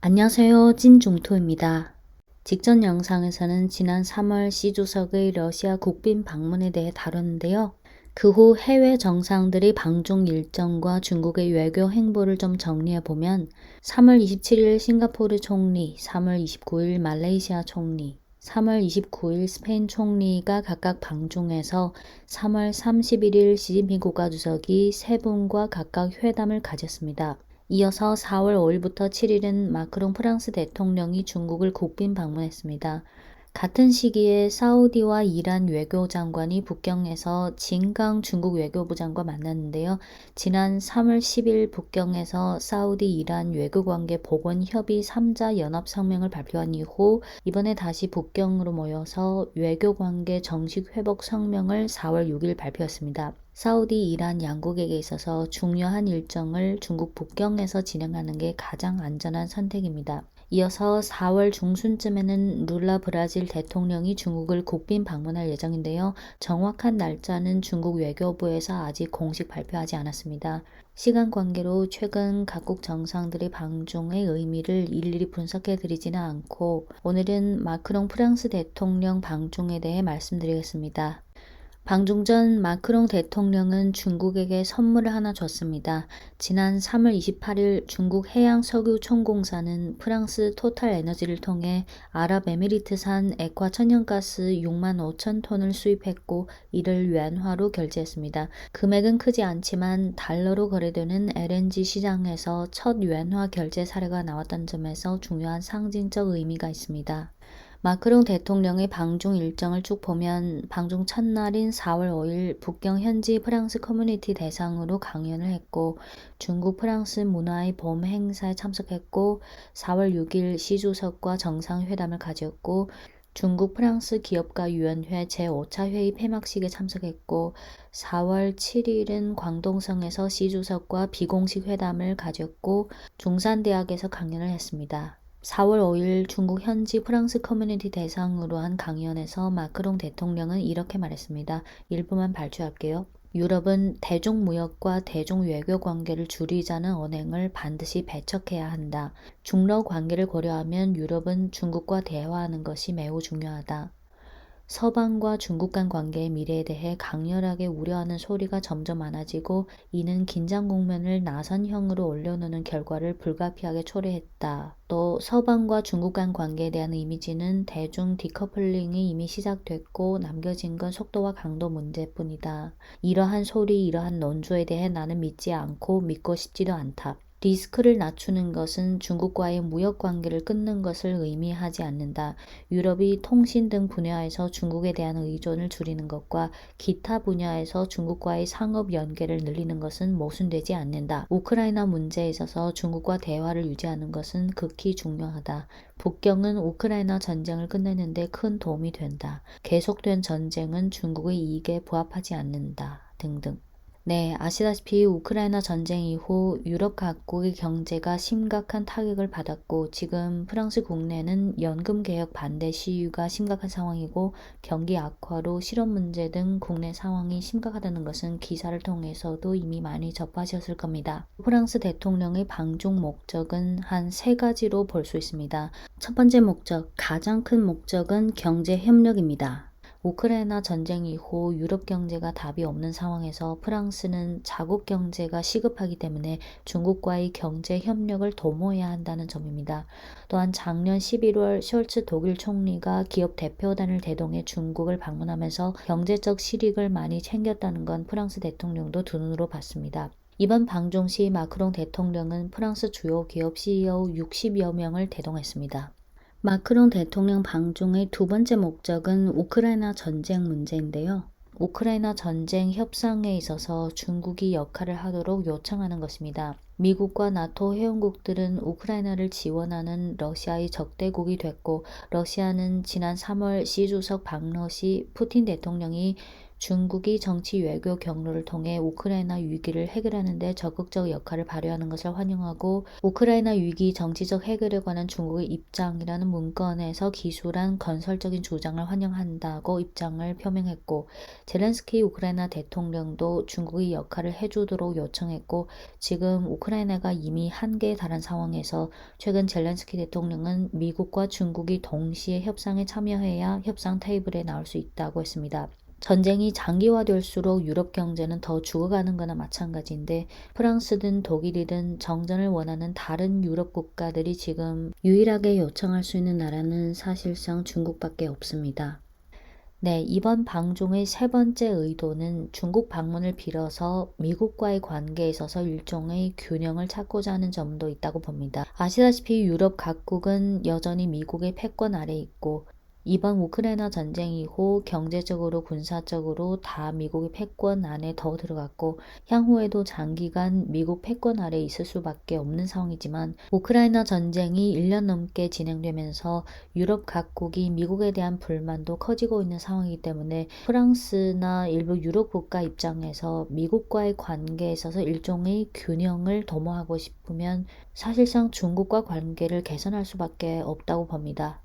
안녕하세요. 찐중토입니다. 직전 영상에서는 지난 3월 시 주석의 러시아 국빈 방문에 대해 다뤘는데요. 그 후 해외 정상들의 방중 일정과 중국의 외교 행보를 좀 정리해보면 3월 27일 싱가포르 총리, 3월 29일 말레이시아 총리, 3월 29일 스페인 총리가 각각 방중해서 3월 31일 시진핑 국가주석이 세 분과 각각 회담을 가졌습니다. 이어서 4월 5일부터 7일은 마크롱 프랑스 대통령이 중국을 국빈 방문했습니다. 같은 시기에 사우디와 이란 외교장관이 북경에서 진강 중국 외교부 장과 만났는데요. 지난 3월 10일 북경에서 사우디 이란 외교관계 복원협의 3자 연합성명을 발표한 이후 이번에 다시 북경으로 모여서 외교관계 정식 회복 성명을 4월 6일 발표했습니다. 사우디, 이란 양국에게 있어서 중요한 일정을 중국 북경에서 진행하는 게 가장 안전한 선택입니다. 이어서 4월 중순쯤에는 룰라 브라질 대통령이 중국을 국빈 방문할 예정인데요. 정확한 날짜는 중국 외교부에서 아직 공식 발표하지 않았습니다. 시간 관계로 최근 각국 정상들의 방중의 의미를 일일이 분석해 드리지는 않고 오늘은 마크롱 프랑스 대통령 방중에 대해 말씀드리겠습니다. 방중 전 마크롱 대통령은 중국에게 선물을 하나 줬습니다. 지난 3월 28일 중국 해양석유총공사는 프랑스 토탈에너지를 통해 아랍에미리트산 액화 천연가스 6만 5천 톤을 수입했고 이를 유엔화로 결제했습니다. 금액은 크지 않지만 달러로 거래되는 LNG 시장에서 첫 유엔화 결제 사례가 나왔던 점에서 중요한 상징적 의미가 있습니다. 마크롱 대통령의 방중 일정을 쭉 보면 방중 첫날인 4월 5일 북경 현지 프랑스 커뮤니티 대상으로 강연을 했고 중국 프랑스 문화의 봄 행사에 참석했고 4월 6일 시 주석과 정상회담을 가졌고 중국 프랑스 기업가위원회 제5차 회의 폐막식에 참석했고 4월 7일은 광동성에서 시 주석과 비공식 회담을 가졌고 중산대학에서 강연을 했습니다. 4월 5일 중국 현지 프랑스 커뮤니티 대상으로 한 강연에서 마크롱 대통령은 이렇게 말했습니다. 일부만 발주할게요. 유럽은 대중무역과 대중외교 관계를 줄이자는 언행을 반드시 배척해야 한다. 중러 관계를 고려하면 유럽은 중국과 대화하는 것이 매우 중요하다. 서방과 중국 간 관계의 미래에 대해 강렬하게 우려하는 소리가 점점 많아지고 이는 긴장 국면을 나선형으로 올려놓는 결과를 불가피하게 초래했다. 또 서방과 중국 간 관계에 대한 이미지는 대중 디커플링이 이미 시작됐고 남겨진 건 속도와 강도 문제뿐이다. 이러한 소리, 이러한 논조에 대해 나는 믿지 않고 믿고 싶지도 않다. 리스크를 낮추는 것은 중국과의 무역 관계를 끊는 것을 의미하지 않는다. 유럽이 통신 등 분야에서 중국에 대한 의존을 줄이는 것과 기타 분야에서 중국과의 상업 연계를 늘리는 것은 모순되지 않는다. 우크라이나 문제에 있어서 중국과 대화를 유지하는 것은 극히 중요하다. 북경은 우크라이나 전쟁을 끝내는 데 큰 도움이 된다. 계속된 전쟁은 중국의 이익에 부합하지 않는다. 등등. 네, 아시다시피 우크라이나 전쟁 이후 유럽 각국의 경제가 심각한 타격을 받았고 지금 프랑스 국내는 연금 개혁 반대 시위가 심각한 상황이고 경기 악화로 실업 문제 등 국내 상황이 심각하다는 것은 기사를 통해서도 이미 많이 접하셨을 겁니다. 프랑스 대통령의 방중 목적은 한 세 가지로 볼 수 있습니다. 첫 번째 목적, 가장 큰 목적은 경제 협력입니다. 우크라이나 전쟁 이후 유럽 경제가 답이 없는 상황에서 프랑스는 자국 경제가 시급하기 때문에 중국과의 경제 협력을 도모해야 한다는 점입니다. 또한 작년 11월 숄츠 독일 총리가 기업 대표단을 대동해 중국을 방문하면서 경제적 실익을 많이 챙겼다는 건 프랑스 대통령도 두 눈으로 봤습니다. 이번 방중 시 마크롱 대통령은 프랑스 주요 기업 CEO 60여 명을 대동했습니다. 마크롱 대통령 방중의 두 번째 목적은 우크라이나 전쟁 문제인데요. 우크라이나 전쟁 협상에 있어서 중국이 역할을 하도록 요청하는 것입니다. 미국과 나토 회원국들은 우크라이나를 지원하는 러시아의 적대국이 됐고 러시아는 지난 3월 시 주석 방러 시 푸틴 대통령이 중국이 정치 외교 경로를 통해 우크라이나 위기를 해결하는 데 적극적 역할을 발휘하는 것을 환영하고 우크라이나 위기 정치적 해결에 관한 중국의 입장이라는 문건에서 기술한 건설적인 주장을 환영한다고 입장을 표명했고 젤렌스키 우크라이나 대통령도 중국의 역할을 해주도록 요청했고 지금 우크라이나가 이미 한계에 달한 상황에서 최근 젤렌스키 대통령은 미국과 중국이 동시에 협상에 참여해야 협상 테이블에 나올 수 있다고 했습니다. 전쟁이 장기화될수록 유럽 경제는 더 죽어가는 거나 마찬가지인데 프랑스든 독일이든 정전을 원하는 다른 유럽 국가들이 지금 유일하게 요청할 수 있는 나라는 사실상 중국밖에 없습니다. 네, 이번 방중의 세 번째 의도는 중국 방문을 빌어서 미국과의 관계에 있어서 일종의 균형을 찾고자 하는 점도 있다고 봅니다. 아시다시피 유럽 각국은 여전히 미국의 패권 아래 있고 이번 우크라이나 전쟁 이후 경제적으로 군사적으로 다 미국의 패권 안에 더 들어갔고 향후에도 장기간 미국 패권 아래 있을 수밖에 없는 상황이지만 우크라이나 전쟁이 1년 넘게 진행되면서 유럽 각국이 미국에 대한 불만도 커지고 있는 상황이기 때문에 프랑스나 일부 유럽 국가 입장에서 미국과의 관계에 있어서 일종의 균형을 도모하고 싶으면 사실상 중국과 관계를 개선할 수밖에 없다고 봅니다.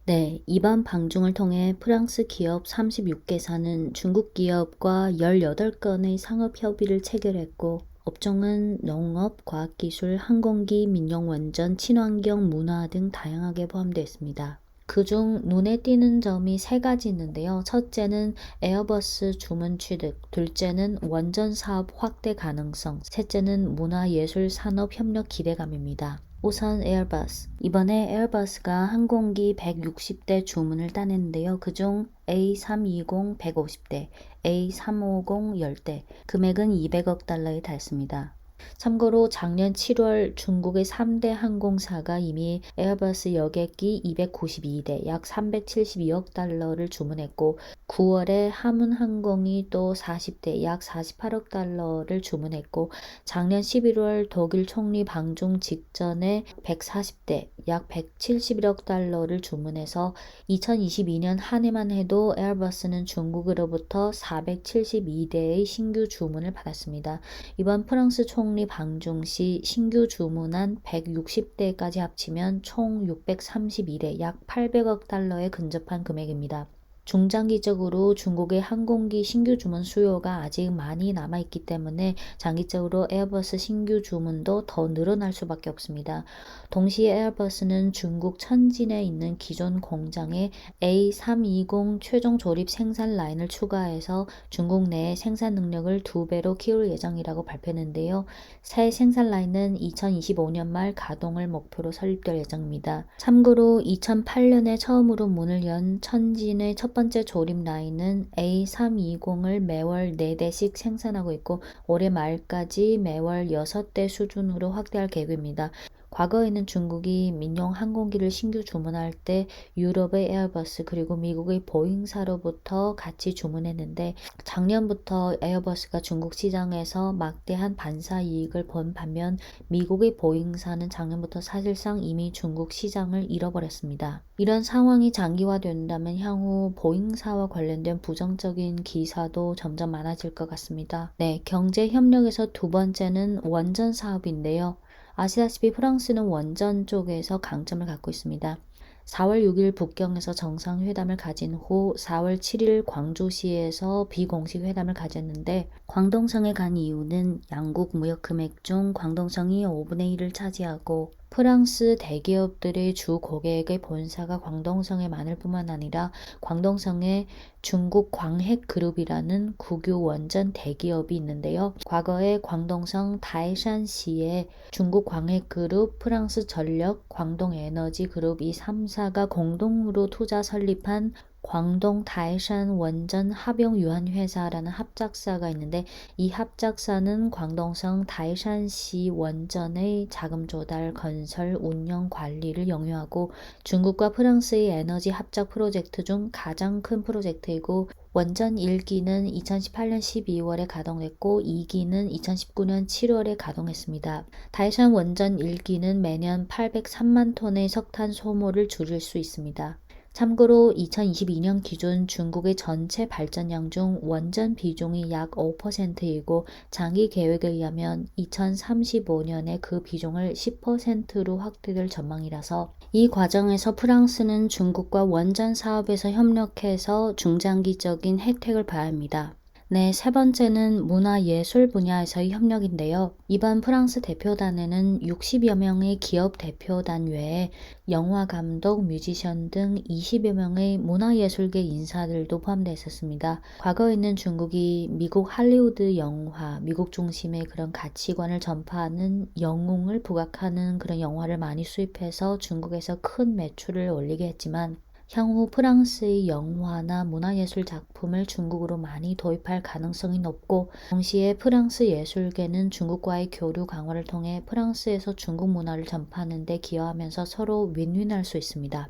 네, 이번 방중을 통해 프랑스 기업 36개사는 중국 기업과 18건의 상업 협의를 체결했고 업종은 농업, 과학기술, 항공기, 민용원전, 친환경, 문화 등 다양하게 포함되어 있습니다. 그중 눈에 띄는 점이 세 가지 있는데요. 첫째는 에어버스 주문 취득, 둘째는 원전 사업 확대 가능성, 셋째는 문화예술 산업 협력 기대감입니다. 우선 에어버스. 이번에 에어버스가 항공기 160대 주문을 따냈는데요. 그중 A320 150대, A350 10대, 금액은 200억 달러에 달습니다. 참고로 작년 7월 중국의 3대 항공사가 이미 에어버스 여객기 292대 약 372억 달러를 주문했고 9월에 하문항공이 또 40대 약 48억 달러를 주문했고 작년 11월 독일 총리 방중 직전에 140대 약 171억 달러를 주문해서 2022년 한 해만 해도 에어버스는 중국으로부터 472대의 신규 주문을 받았습니다. 이번 프랑스 총리 방중 시 신규 주문한 160대까지 합치면 총 632대 약 800억 달러에 근접한 금액입니다. 중장기적으로 중국의 항공기 신규 주문 수요가 아직 많이 남아있기 때문에 장기적으로 에어버스 신규 주문도 더 늘어날 수밖에 없습니다. 동시에 에어버스는 중국 천진에 있는 기존 공장에 A320 최종 조립 생산 라인을 추가해서 중국 내의 생산 능력을 2배로 키울 예정이라고 발표했는데요. 새 생산 라인은 2025년 말 가동을 목표로 설립될 예정입니다. 참고로 2008년에 처음으로 문을 연 천진의 첫 번째 조립 라인은 A320을 매월 4대씩 생산하고 있고 올해 말까지 매월 6대 수준으로 확대할 계획입니다. 과거에는 중국이 민용 항공기를 신규 주문할 때 유럽의 에어버스 그리고 미국의 보잉사로부터 같이 주문했는데 작년부터 에어버스가 중국 시장에서 막대한 반사 이익을 본 반면 미국의 보잉사는 작년부터 사실상 이미 중국 시장을 잃어버렸습니다. 이런 상황이 장기화된다면 향후 보잉사와 관련된 부정적인 기사도 점점 많아질 것 같습니다. 네, 경제협력에서 두 번째는 원전 사업인데요. 아시다시피 프랑스는 원전 쪽에서 강점을 갖고 있습니다. 4월 6일 북경에서 정상회담을 가진 후 4월 7일 광주시에서 비공식 회담을 가졌는데 광동성에 간 이유는 양국 무역 금액 중 광동성이 5분의 1을 차지하고 프랑스 대기업들의 주 고객의 본사가 광동성에 많을 뿐만 아니라 광동성에 중국 광핵그룹이라는 국유 원전 대기업이 있는데요. 과거에 광동성 다이샨시에 중국 광핵그룹, 프랑스 전력, 광동에너지그룹 이 3사가 공동으로 투자 설립한 광동 다이샨 원전 합용유한회사라는 합작사가 있는데 이 합작사는 광동성 다이샨시 원전의 자금 조달, 건설, 운영, 관리를 영유하고 중국과 프랑스의 에너지 합작 프로젝트 중 가장 큰 프로젝트이고 원전 1기는 2018년 12월에 가동했고 2기는 2019년 7월에 가동했습니다. 다이샨 원전 1기는 매년 803만 톤의 석탄 소모를 줄일 수 있습니다. 참고로 2022년 기준 중국의 전체 발전량 중 원전 비중이 약 5%이고 장기 계획에 의하면 2035년에 그 비중을 10%로 확대될 전망이라서 이 과정에서 프랑스는 중국과 원전 사업에서 협력해서 중장기적인 혜택을 봐야 합니다. 네, 세 번째는 문화예술 분야에서의 협력인데요. 이번 프랑스 대표단에는 60여 명의 기업 대표단 외에 영화 감독, 뮤지션 등 20여 명의 문화예술계 인사들도 포함되어 있었습니다. 과거에는 중국이 미국 할리우드 영화, 미국 중심의 그런 가치관을 전파하는 영웅을 부각하는 그런 영화를 많이 수입해서 중국에서 큰 매출을 올리게 했지만 향후 프랑스의 영화나 문화예술 작품을 중국으로 많이 도입할 가능성이 높고 동시에 프랑스 예술계는 중국과의 교류 강화를 통해 프랑스에서 중국 문화를 전파하는 데 기여하면서 서로 윈윈할 수 있습니다.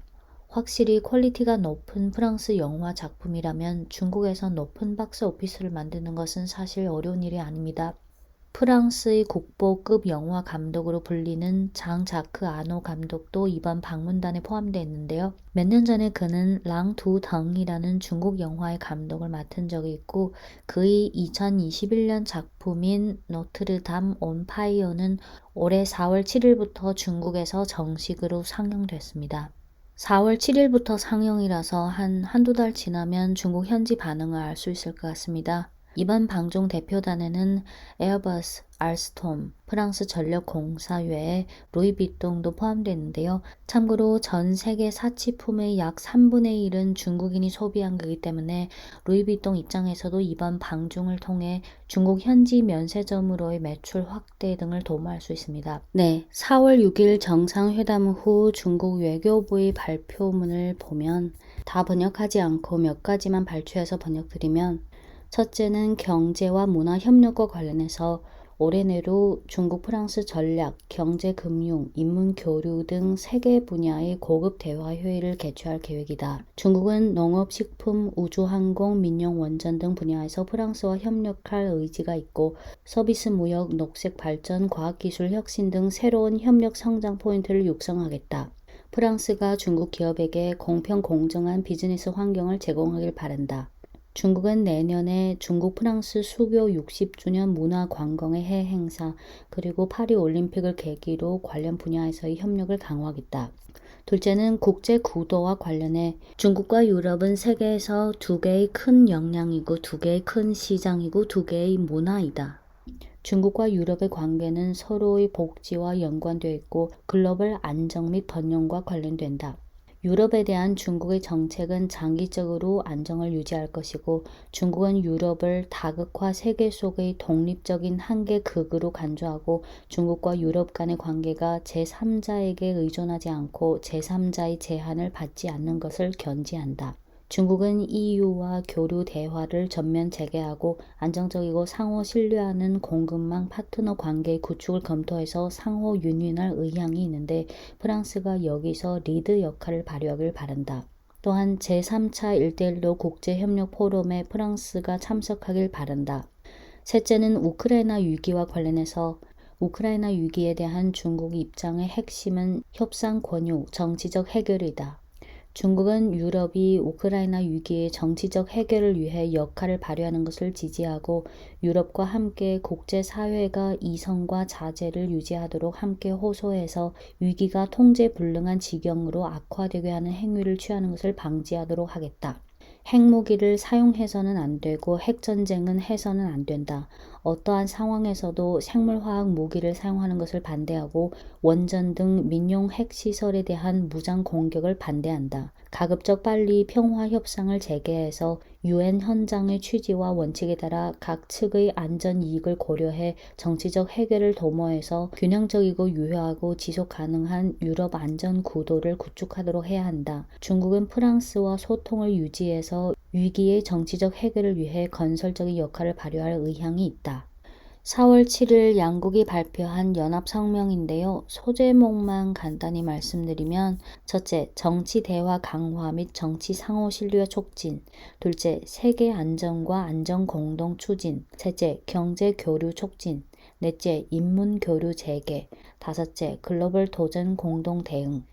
확실히 퀄리티가 높은 프랑스 영화 작품이라면 중국에서 높은 박스 오피스를 만드는 것은 사실 어려운 일이 아닙니다. 프랑스의 국보급 영화 감독으로 불리는 장 자크 아노 감독도 이번 방문단에 포함되어 있는데요. 몇 년 전에 그는 랑두덩이라는 중국 영화의 감독을 맡은 적이 있고 그의 2021년 작품인 노트르담 온 파이어는 올해 4월 7일부터 중국에서 정식으로 상영됐습니다. 4월 7일부터 상영이라서 한두 달 지나면 중국 현지 반응을 알 수 있을 것 같습니다. 이번 방중 대표단에는 에어버스, 알스톰, 프랑스 전력공사 외에 루이비통도 포함되는데요. 참고로 전 세계 사치품의 약 3분의 1은 중국인이 소비한 거기 때문에 루이비통 입장에서도 이번 방중을 통해 중국 현지 면세점으로의 매출 확대 등을 도모할 수 있습니다. 네, 4월 6일 정상회담 후 중국 외교부의 발표문을 보면 다 번역하지 않고 몇 가지만 발췌해서 번역드리면 첫째는 경제와 문화 협력과 관련해서 올해 내로 중국 프랑스 전략, 경제, 금융, 인문 교류 등 3개 분야의 고급 대화 회의를 개최할 계획이다. 중국은 농업, 식품, 우주, 항공, 민용, 원전 등 분야에서 프랑스와 협력할 의지가 있고 서비스 무역, 녹색 발전, 과학기술 혁신 등 새로운 협력 성장 포인트를 육성하겠다. 프랑스가 중국 기업에게 공평 공정한 비즈니스 환경을 제공하길 바란다. 중국은 내년에 중국 프랑스 수교 60주년 문화관광의 해 행사 그리고 파리 올림픽을 계기로 관련 분야에서의 협력을 강화하겠다. 둘째는 국제 구도와 관련해 중국과 유럽은 세계에서 2개의 큰 역량이고 2개의 큰 시장이고 2개의 문화이다. 중국과 유럽의 관계는 서로의 복지와 연관되어 있고 글로벌 안정 및 번영과 관련된다. 유럽에 대한 중국의 정책은 장기적으로 안정을 유지할 것이고 중국은 유럽을 다극화 세계 속의 독립적인 한계 극으로 간주하고 중국과 유럽 간의 관계가 제3자에게 의존하지 않고 제3자의 제한을 받지 않는 것을 견지한다. 중국은 EU와 교류 대화를 전면 재개하고 안정적이고 상호 신뢰하는 공급망 파트너 관계의 구축을 검토해서 상호 윈윈할 의향이 있는데 프랑스가 여기서 리드 역할을 발휘하길 바란다. 또한 제3차 1대1로 국제협력 포럼에 프랑스가 참석하길 바란다. 셋째는 우크라이나 위기와 관련해서 우크라이나 위기에 대한 중국 입장의 핵심은 협상 권유, 정치적 해결이다. 중국은 유럽이 우크라이나 위기의 정치적 해결을 위해 역할을 발휘하는 것을 지지하고 유럽과 함께 국제사회가 이성과 자제를 유지하도록 함께 호소해서 위기가 통제 불능한 지경으로 악화되게 하는 행위를 취하는 것을 방지하도록 하겠다. 핵무기를 사용해서는 안 되고 핵전쟁은 해서는 안 된다. 어떠한 상황에서도 생물화학 무기를 사용하는 것을 반대하고 원전 등 민용 핵시설에 대한 무장 공격을 반대한다. 가급적 빨리 평화협상을 재개해서 유엔 헌장의 취지와 원칙에 따라 각 측의 안전 이익을 고려해 정치적 해결을 도모해서 균형적이고 유효하고 지속 가능한 유럽 안전 구도를 구축하도록 해야 한다. 중국은 프랑스와 소통을 유지해서 위기의 정치적 해결을 위해 건설적인 역할을 발휘할 의향이 있다. 4월 7일 양국이 발표한 연합성명인데요. 소제목만 간단히 말씀드리면 첫째, 정치 대화 강화 및 정치 상호 신뢰 촉진. 둘째, 세계 안정과 안정 공동 추진. 셋째, 경제 교류 촉진. 넷째, 인문 교류 재개. 다섯째, 글로벌 도전 공동 대응.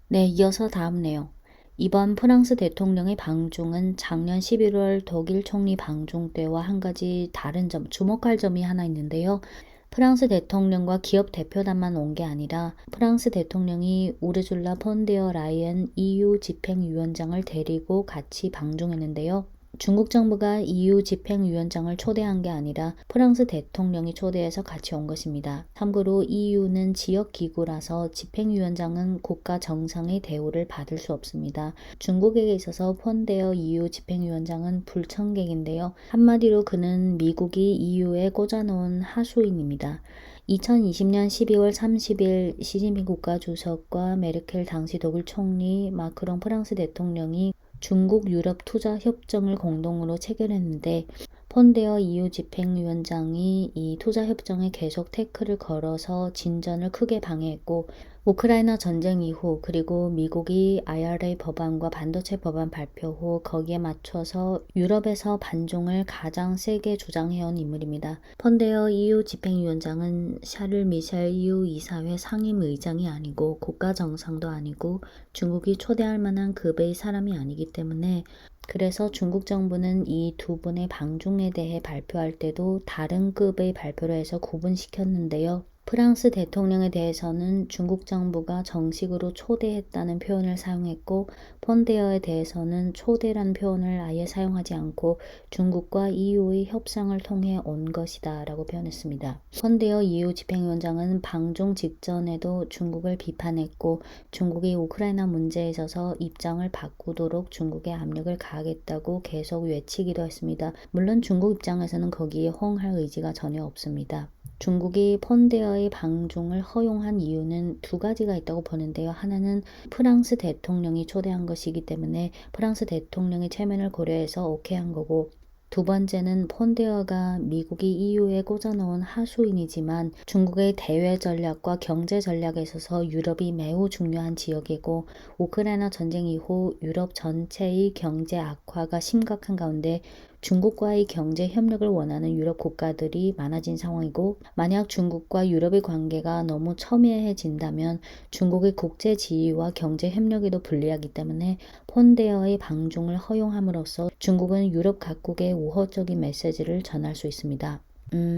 네, 이어서 다음 내용. 이번 프랑스 대통령의 방중은 작년 11월 독일 총리 방중 때와 한 가지 다른 점, 주목할 점이 하나 있는데요. 프랑스 대통령과 기업 대표단만 온 게 아니라 프랑스 대통령이 우르줄라 폰데어 라이엔 EU 집행위원장을 데리고 같이 방중했는데요. 중국 정부가 EU 집행위원장을 초대한 게 아니라 프랑스 대통령이 초대해서 같이 온 것입니다. 참고로 EU는 지역기구라서 집행위원장은 국가 정상의 대우를 받을 수 없습니다. 중국에게 있어서 폰데어 EU 집행위원장은 불청객인데요. 한마디로 그는 미국이 EU에 꽂아놓은 하수인입니다. 2020년 12월 30일 시진핑 국가주석과 메르켈 당시 독일 총리, 마크롱 프랑스 대통령이 중국 유럽 투자 협정을 공동으로 체결했는데 폰데어 EU 집행위원장이 이 투자 협정에 계속 태클을 걸어서 진전을 크게 방해했고 우크라이나 전쟁 이후 그리고 미국이 IRA 법안과 반도체 법안 발표 후 거기에 맞춰서 유럽에서 반중을 가장 세게 주장해온 인물입니다. 폰데어 EU 집행위원장은 샤를 미셸 EU 이사회 상임의장이 아니고 국가 정상도 아니고 중국이 초대할 만한 급의 사람이 아니기 때문에 그래서 중국 정부는 이 두 분의 방중에 대해 발표할 때도 다른 급의 발표로 해서 구분시켰는데요. 프랑스 대통령에 대해서는 중국 정부가 정식으로 초대했다는 표현을 사용했고 폰데어에 대해서는 초대란 표현을 아예 사용하지 않고 중국과 EU의 협상을 통해 온 것이다 라고 표현했습니다. 폰데어 EU 집행위원장은 방중 직전에도 중국을 비판했고 중국이 우크라이나 문제에 있어서 입장을 바꾸도록 중국에 압력을 가하겠다고 계속 외치기도 했습니다. 물론 중국 입장에서는 거기에 호응할 의지가 전혀 없습니다. 중국이 폰데어의 방중을 허용한 이유는 두 가지가 있다고 보는데요. 하나는 프랑스 대통령이 초대한 것이기 때문에 프랑스 대통령의 체면을 고려해서 오케이 한 거고 두 번째는 폰데어가 미국이 EU에 꽂아놓은 하수인이지만 중국의 대외 전략과 경제 전략에 있어서 유럽이 매우 중요한 지역이고 우크라이나 전쟁 이후 유럽 전체의 경제 악화가 심각한 가운데 중국과의 경제 협력을 원하는 유럽 국가들이 많아진 상황이고 만약 중국과 유럽의 관계가 너무 첨예해진다면 중국의 국제 지위와 경제 협력에도 불리하기 때문에 폰데어의 방중을 허용함으로써 중국은 유럽 각국에 우호적인 메시지를 전할 수 있습니다.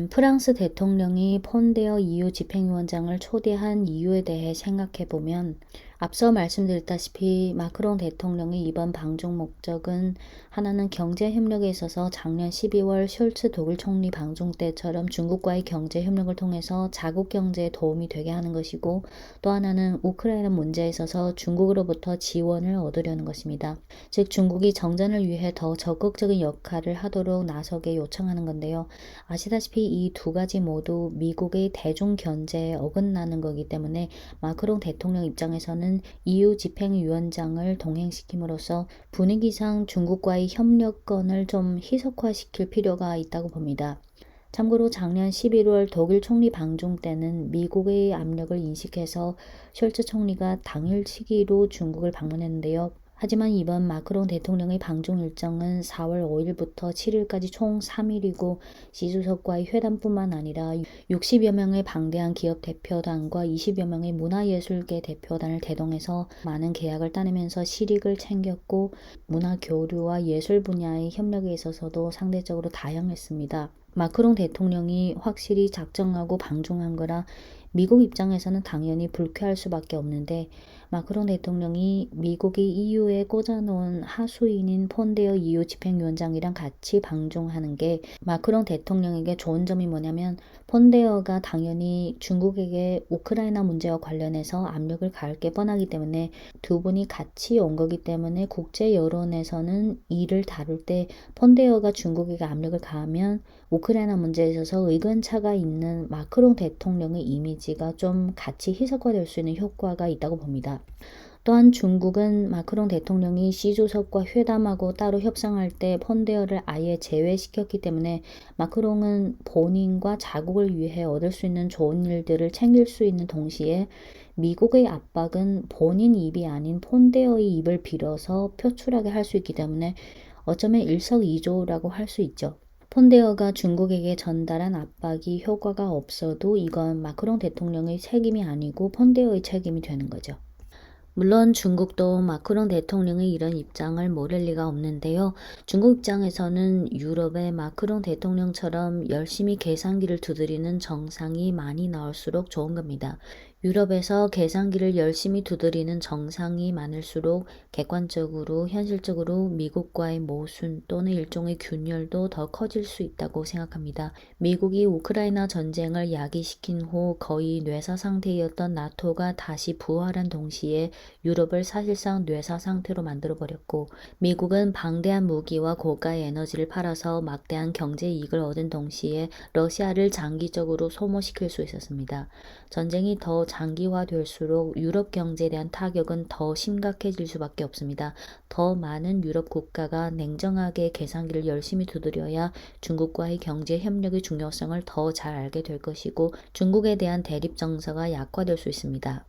프랑스 대통령이 폰데어 EU 집행위원장을 초대한 이유에 대해 생각해보면 앞서 말씀드렸다시피 마크롱 대통령의 이번 방중 목적은 하나는 경제 협력에 있어서 작년 12월 숄츠 독일 총리 방중 때처럼 중국과의 경제 협력을 통해서 자국 경제에 도움이 되게 하는 것이고 또 하나는 우크라이나 문제에 있어서 중국으로부터 지원을 얻으려는 것입니다. 즉 중국이 정전을 위해 더 적극적인 역할을 하도록 나서게 요청하는 건데요. 아시다시피 이 두 가지 모두 미국의 대중 견제에 어긋나는 거기 때문에 마크롱 대통령 입장에서는 EU 집행위원장을 동행시킴으로써 분위기상 중국과의 협력권을 좀 희석화시킬 필요가 있다고 봅니다. 참고로 작년 11월 독일 총리 방중 때는 미국의 압력을 인식해서 숄츠 총리가 당일 시기로 중국을 방문했는데요. 하지만 이번 마크롱 대통령의 방중 일정은 4월 5일부터 7일까지 총 3일이고 시 주석과의 회담뿐만 아니라 60여 명의 방대한 기업 대표단과 20여 명의 문화예술계 대표단을 대동해서 많은 계약을 따내면서 실익을 챙겼고 문화 교류와 예술 분야의 협력에 있어서도 상대적으로 다양했습니다. 마크롱 대통령이 확실히 작정하고 방중한 거라 미국 입장에서는 당연히 불쾌할 수밖에 없는데 마크롱 대통령이 미국이 EU에 꽂아놓은 하수인인 폰데어 EU 집행위원장이랑 같이 방중하는 게 마크롱 대통령에게 좋은 점이 뭐냐면 폰데어가 당연히 중국에게 우크라이나 문제와 관련해서 압력을 가할 게 뻔하기 때문에 두 분이 같이 온 거기 때문에 국제 여론에서는 이를 다룰 때 폰데어가 중국에게 압력을 가하면 우크라이나 문제에 있어서 의견차가 있는 마크롱 대통령의 이미지가 좀 같이 희석화될 수 있는 효과가 있다고 봅니다. 또한 중국은 마크롱 대통령이 시 주석과 회담하고 따로 협상할 때 폰데어를 아예 제외시켰기 때문에 마크롱은 본인과 자국을 위해 얻을 수 있는 좋은 일들을 챙길 수 있는 동시에 미국의 압박은 본인 입이 아닌 폰데어의 입을 빌어서 표출하게 할 수 있기 때문에 어쩌면 일석이조라고 할 수 있죠. 폰데어가 중국에게 전달한 압박이 효과가 없어도 이건 마크롱 대통령의 책임이 아니고 폰데어의 책임이 되는 거죠. 물론 중국도 마크롱 대통령의 이런 입장을 모를 리가 없는데요. 중국 입장에서는 유럽의 마크롱 대통령처럼 열심히 계산기를 두드리는 정상이 많이 나올수록 좋은 겁니다. 유럽에서 계산기를 열심히 두드리는 정상이 많을수록 객관적으로, 현실적으로 미국과의 모순 또는 일종의 균열도 더 커질 수 있다고 생각합니다. 미국이 우크라이나 전쟁을 야기시킨 후 거의 뇌사 상태였던 나토가 다시 부활한 동시에 유럽을 사실상 뇌사 상태로 만들어버렸고, 미국은 방대한 무기와 고가의 에너지를 팔아서 막대한 경제 이익을 얻은 동시에 러시아를 장기적으로 소모시킬 수 있었습니다. 전쟁이 더 장기화될수록 유럽 경제에 대한 타격은 더 심각해질 수밖에 없습니다. 더 많은 유럽 국가가 냉정하게 계산기를 열심히 두드려야 중국과의 경제 협력의 중요성을 더 잘 알게 될 것이고, 중국에 대한 대립 정서가 약화될 수 있습니다.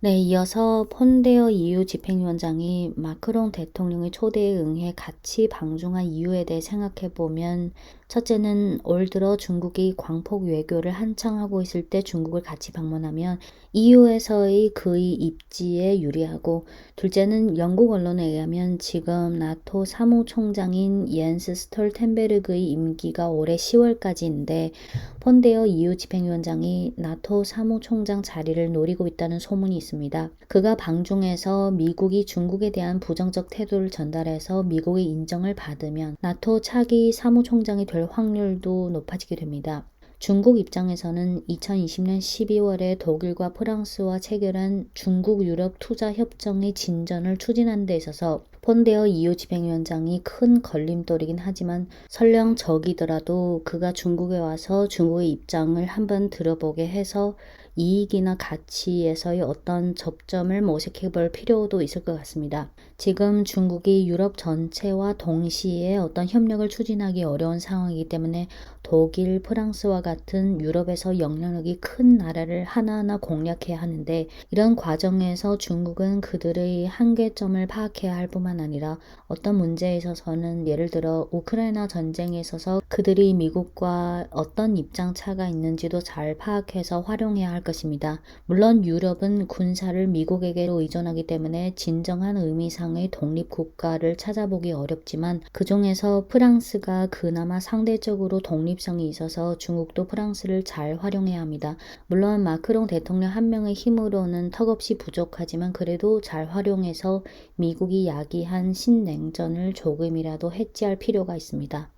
네, 이어서 폰데어 EU 집행위원장이 마크롱 대통령의 초대에 응해 같이 방중한 이유에 대해 생각해 보면, 첫째는 올 들어 중국이 광폭 외교를 한창 하고 있을 때 중국을 같이 방문하면 EU에서의 그의 입지에 유리하고, 둘째는 영국 언론에 의하면 지금 나토 사무총장인 옌스 스톨텐베르그의 임기가 올해 10월까지인데 폰데어 EU 집행위원장이 나토 사무총장 자리를 노리고 있다는 소문이 있습니다. 그가 방중에서 미국이 중국에 대한 부정적 태도를 전달해서 미국의 인정을 받으면 나토 차기 사무총장이 될 확률도 높아지게 됩니다. 중국 입장에서는 2020년 12월에 독일과 프랑스와 체결한 중국 유럽 투자 협정의 진전을 추진하는 데 있어서 폰데어 EU 집행위원장이 큰 걸림돌이긴 하지만, 설령 적이더라도 그가 중국에 와서 중국의 입장을 한번 들어보게 해서 이익이나 가치에서의 어떤 접점을 모색해 볼 필요도 있을 것 같습니다. 지금 중국이 유럽 전체와 동시에 어떤 협력을 추진하기 어려운 상황이기 때문에 독일, 프랑스와 같은 유럽에서 영향력이 큰 나라를 하나하나 공략해야 하는데, 이런 과정에서 중국은 그들의 한계점을 파악해야 할 뿐만 아니라 어떤 문제에 있어서는, 예를 들어 우크라이나 전쟁에 있어서 그들이 미국과 어떤 입장 차가 있는지도 잘 파악해서 활용해야 할 것입니다. 물론 유럽은 군사를 미국에게로 의존하기 때문에 진정한 의미상의 독립국가를 찾아보기 어렵지만, 그 중에서 프랑스가 그나마 상대적으로 독립성이 있어서 중국도 프랑스를 잘 활용해야 합니다. 물론 마크롱 대통령 한 명의 힘으로는 턱없이 부족하지만 그래도 잘 활용해서 미국이 야기한 신냉전을 조금이라도 해지할 필요가 있습니다.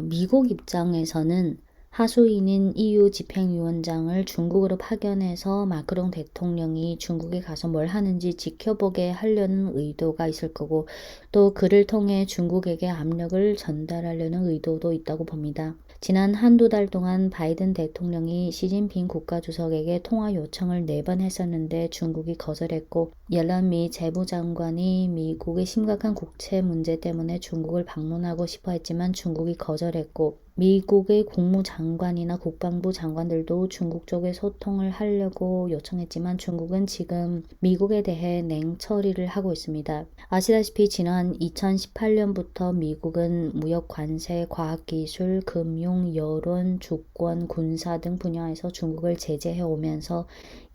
미국 입장에서는 하수인인 EU 집행위원장을 중국으로 파견해서 마크롱 대통령이 중국에 가서 뭘 하는지 지켜보게 하려는 의도가 있을 거고, 또 그를 통해 중국에게 압력을 전달하려는 의도도 있다고 봅니다. 지난 한두 달 동안 바이든 대통령이 시진핑 국가주석에게 통화 요청을 4번 했었는데 중국이 거절했고, 옐런 미 재무장관이 미국의 심각한 국채 문제 때문에 중국을 방문하고 싶어 했지만 중국이 거절했고, 미국의 국무장관이나 국방부 장관들도 중국 쪽에 소통을 하려고 요청했지만 중국은 지금 미국에 대해 냉처리를 하고 있습니다. 아시다시피 지난 2018년부터 미국은 무역 관세, 과학기술, 금융, 여론, 주권, 군사 등 분야에서 중국을 제재해 오면서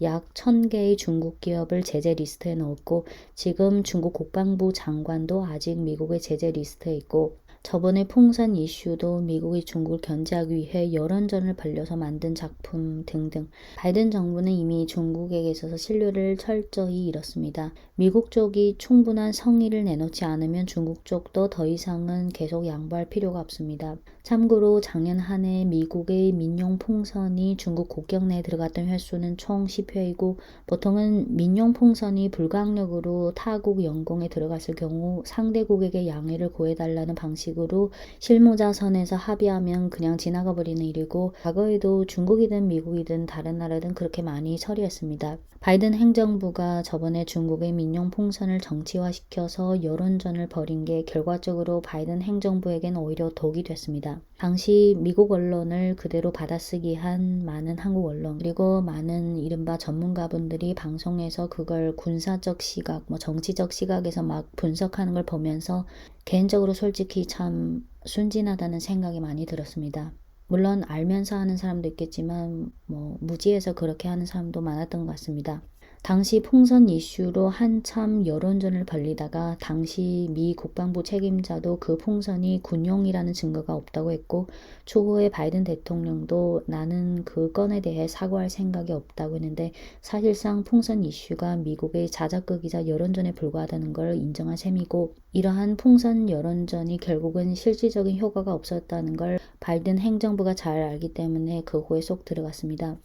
약 1000개의 중국 기업을 제재 리스트에 넣었고, 지금 중국 국방부 장관도 아직 미국의 제재 리스트에 있고, 저번에 풍산 이슈도 미국이 중국을 견제하기 위해 여론전을 벌려서 만든 작품 등등. 바이든 정부는 이미 중국에게 있어서 신뢰를 철저히 잃었습니다. 미국 쪽이 충분한 성의를 내놓지 않으면 중국 쪽도 더 이상은 계속 양보할 필요가 없습니다. 참고로 작년 한 해 미국의 민용 풍선이 중국 국경 내에 들어갔던 횟수는 총 10회이고, 보통은 민용 풍선이 불가항력으로 타국 영공에 들어갔을 경우 상대국에게 양해를 구해달라는 방식으로 실무자 선에서 합의하면 그냥 지나가 버리는 일이고, 과거에도 중국이든 미국이든 다른 나라든 그렇게 많이 처리했습니다. 바이든 행정부가 저번에 중국의 민용 풍선을 정치화시켜서 여론전을 벌인 게 결과적으로 바이든 행정부에겐 오히려 독이 됐습니다. 당시 미국 언론을 그대로 받아쓰기 한 많은 한국 언론, 그리고 많은 이른바 전문가분들이 방송에서 그걸 군사적 시각, 정치적 시각에서 막 분석하는 걸 보면서 개인적으로 솔직히 참 순진하다는 생각이 많이 들었습니다. 물론 알면서 하는 사람도 있겠지만 무지해서 그렇게 하는 사람도 많았던 것 같습니다. 당시 풍선 이슈로 한참 여론전을 벌이다가 당시 미 국방부 책임자도 그 풍선이 군용이라는 증거가 없다고 했고, 추후에 바이든 대통령도 나는 그 건에 대해 사과할 생각이 없다고 했는데, 사실상 풍선 이슈가 미국의 자작극이자 여론전에 불과하다는 걸 인정한 셈이고, 이러한 풍선 여론전이 결국은 실질적인 효과가 없었다는 걸 바이든 행정부가 잘 알기 때문에 그 호에 쏙 들어갔습니다.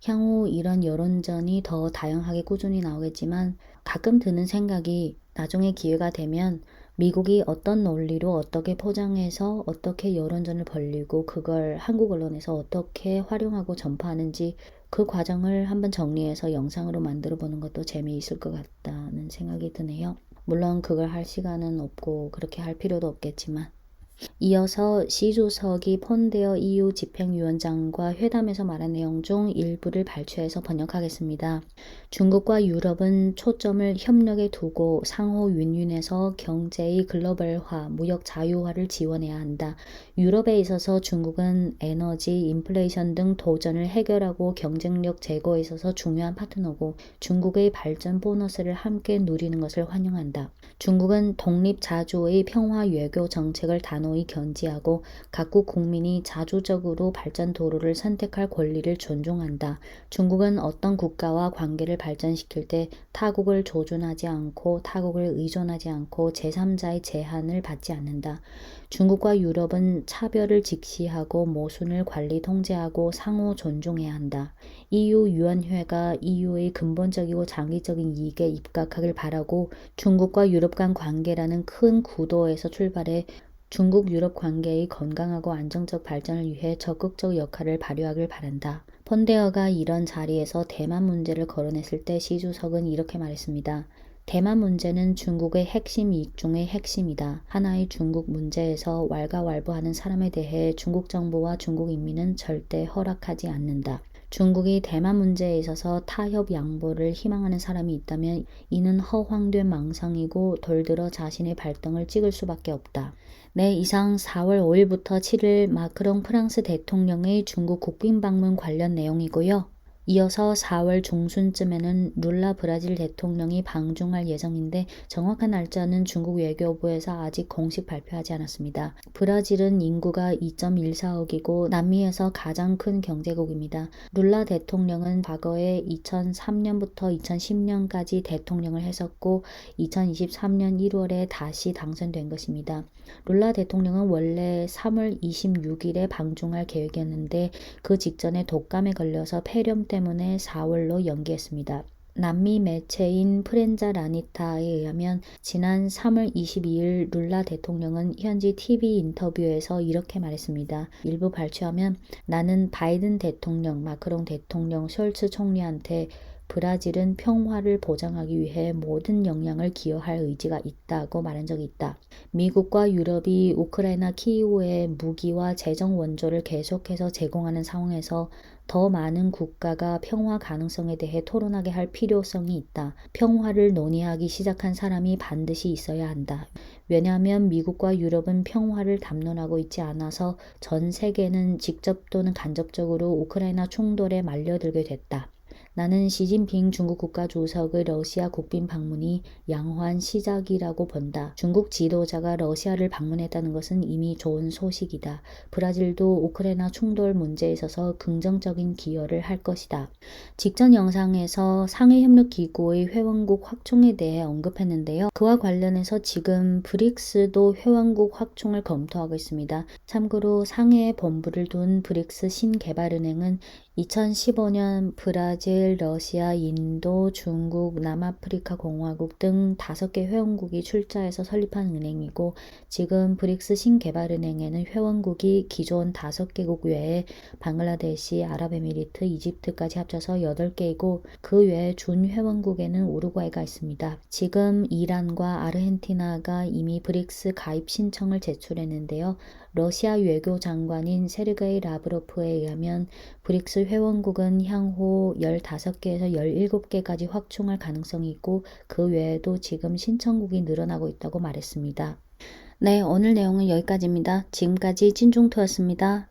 향후 이런 여론전이 더 다양하게 꾸준히 나오겠지만, 가끔 드는 생각이 나중에 기회가 되면 미국이 어떤 논리로 어떻게 포장해서 어떻게 여론전을 벌리고 그걸 한국 언론에서 어떻게 활용하고 전파하는지 그 과정을 한번 정리해서 영상으로 만들어 보는 것도 재미있을 것 같다는 생각이 드네요. 물론 그걸 할 시간은 없고 그렇게 할 필요도 없겠지만. 이어서 시 주석이 폰데어 EU 집행위원장과 회담에서 말한 내용 중 일부를 발췌해서 번역하겠습니다. 중국과 유럽은 초점을 협력에 두고 상호 윈윈에서 경제의 글로벌화, 무역 자유화를 지원해야 한다. 유럽에 있어서 중국은 에너지, 인플레이션 등 도전을 해결하고 경쟁력 제고에 있어서 중요한 파트너고, 중국의 발전 보너스를 함께 누리는 것을 환영한다. 중국은 독립자주의 평화 외교 정책을 단호히 견지하고 각국 국민이 자주적으로 발전 도로를 선택할 권리를 존중한다. 중국은 어떤 국가와 관계를 발전시킬 때 타국을 조준하지 않고 타국을 의존하지 않고 제3자의 제한을 받지 않는다. 중국과 유럽은 차별을 직시하고 모순을 관리 통제하고 상호 존중해야 한다. EU 유엔회가 EU의 근본적이고 장기적인 이익에 입각하길 바라고, 중국과 유럽 간 관계라는 큰 구도에서 출발해 중국 유럽 관계의 건강하고 안정적 발전을 위해 적극적 역할을 발휘하길 바란다. 폰데어가 이런 자리에서 대만 문제를 거론했을 때 시 주석은 이렇게 말했습니다. 대만 문제는 중국의 핵심 이익 중의 핵심이다. 하나의 중국 문제에서 왈가왈부하는 사람에 대해 중국 정부와 중국 인민은 절대 허락하지 않는다. 중국이 대만 문제에 있어서 타협 양보를 희망하는 사람이 있다면 이는 허황된 망상이고 돌들어 자신의 발등을 찍을 수밖에 없다. 네, 이상 4월 5일부터 7일 마크롱 프랑스 대통령의 중국 국빈 방문 관련 내용이고요. 이어서 4월 중순쯤에는 룰라 브라질 대통령이 방중할 예정인데 정확한 날짜는 중국 외교부에서 아직 공식 발표하지 않았습니다. 브라질은 인구가 2.14억이고 남미에서 가장 큰 경제국입니다. 룰라 대통령은 과거에 2003년부터 2010년까지 대통령을 했었고 2023년 1월에 다시 당선된 것입니다. 룰라 대통령은 원래 3월 26일에 방중할 계획이었는데 그 직전에 독감에 걸려서 폐렴 때문에 4월로 연기했습니다. 남미 매체인 프렌자 라니타에 의하면 지난 3월 22일 룰라 대통령은 현지 TV 인터뷰에서 이렇게 말했습니다. 일부 발췌하면 나는 바이든 대통령, 마크롱 대통령, 숄츠 총리한테 브라질은 평화를 보장하기 위해 모든 역량을 기여할 의지가 있다고 말한 적이 있다. 미국과 유럽이 우크라이나 키이우에 무기와 재정 원조를 계속해서 제공하는 상황에서 더 많은 국가가 평화 가능성에 대해 토론하게 할 필요성이 있다. 평화를 논의하기 시작한 사람이 반드시 있어야 한다. 왜냐하면 미국과 유럽은 평화를 담론하고 있지 않아서 전 세계는 직접 또는 간접적으로 우크라이나 충돌에 말려들게 됐다. 나는 시진핑 중국 국가주석의 러시아 국빈 방문이 양호한 시작이라고 본다. 중국 지도자가 러시아를 방문했다는 것은 이미 좋은 소식이다. 브라질도 우크라이나 충돌 문제에 있어서 긍정적인 기여를 할 것이다. 직전 영상에서 상해협력기구의 회원국 확충에 대해 언급했는데요. 그와 관련해서 지금 브릭스도 회원국 확충을 검토하고 있습니다. 참고로 상해에 본부를 둔 브릭스 신개발은행은 2015년 브라질, 러시아, 인도, 중국, 남아프리카 공화국 등 5개 회원국이 출자해서 설립한 은행이고, 지금 브릭스 신개발은행에는 회원국이 기존 5개국 외에 방글라데시, 아랍에미리트, 이집트까지 합쳐서 8개이고 그 외에 준회원국에는 우루과이가 있습니다. 지금 이란과 아르헨티나가 이미 브릭스 가입 신청을 제출했는데요. 러시아 외교장관인 세르게이 라브로프에 의하면 브릭스 회원국은 향후 15개에서 17개까지 확충할 가능성이 있고 그 외에도 지금 신청국이 늘어나고 있다고 말했습니다. 네, 오늘 내용은 여기까지입니다. 지금까지 찐중토였습니다.